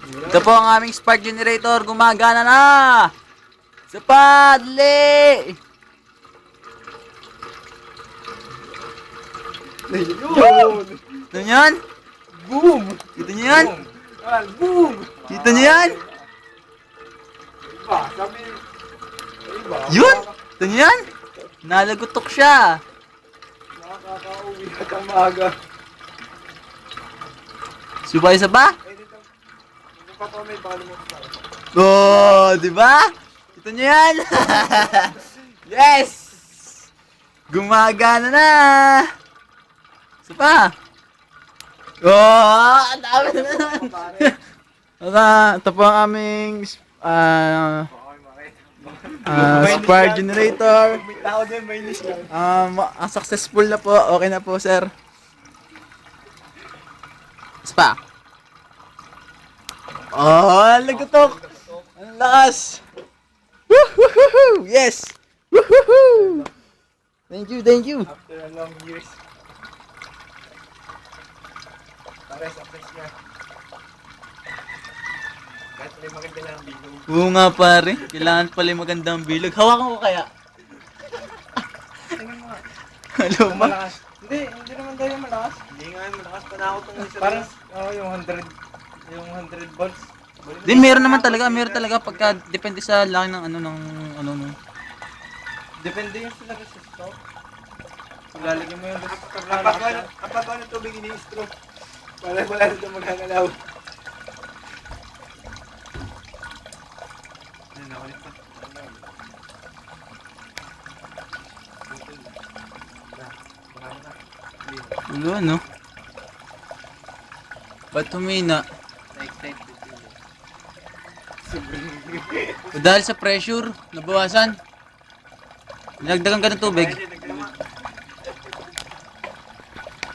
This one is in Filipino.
Ito po ang aming spark generator. Gumagana na! Isa pa! Dali! Yun! Ito nyo yan? Boom! Ito nyo yan? Boom! Ito nyo yan? Iba, sabi... Iba, Yun! Ito nyo yan? Nalagutok siya. nakakauwi at ang maaga. Subay isa ba? Dito pa to may baka lumutang. Oh, di ba? Ito nyo yan? Yes! Gumagana na! Isa pa? Oh, ang dami na naman. Ito po ang aming spark generator. May tao din, may list lang. Ang successful na po. Okay na po, sir. Isa pa? Oh, lagutok! Ang lakas! Woohoo! Yes! Woohoo! Thank you, thank you. After a long years. Pares, apres niya. Kahit may maganda lang ang bilog. Oo nga pare, kailangan pala yung magandang bilog. Hawakan ko kaya. Tingnan mo nga. Alam mo? Malakas. Hindi naman daw yung malakas. Hindi nga yung malakas. Panakot tong isa. Parang, yung 100 volts. Din meron naman talaga, pagka depende sa laki ng ano. Depende yung sila resistor. Pag lalagyan mo yung resistor na lakas. Kapag ano tubig ini-straw. Wala na ito magkakalaw. Ayun, nakulit pa. Ulo ano? Ba't humina? O dahil sa pressure, nabawasan. Nagdagan ka ng tubig.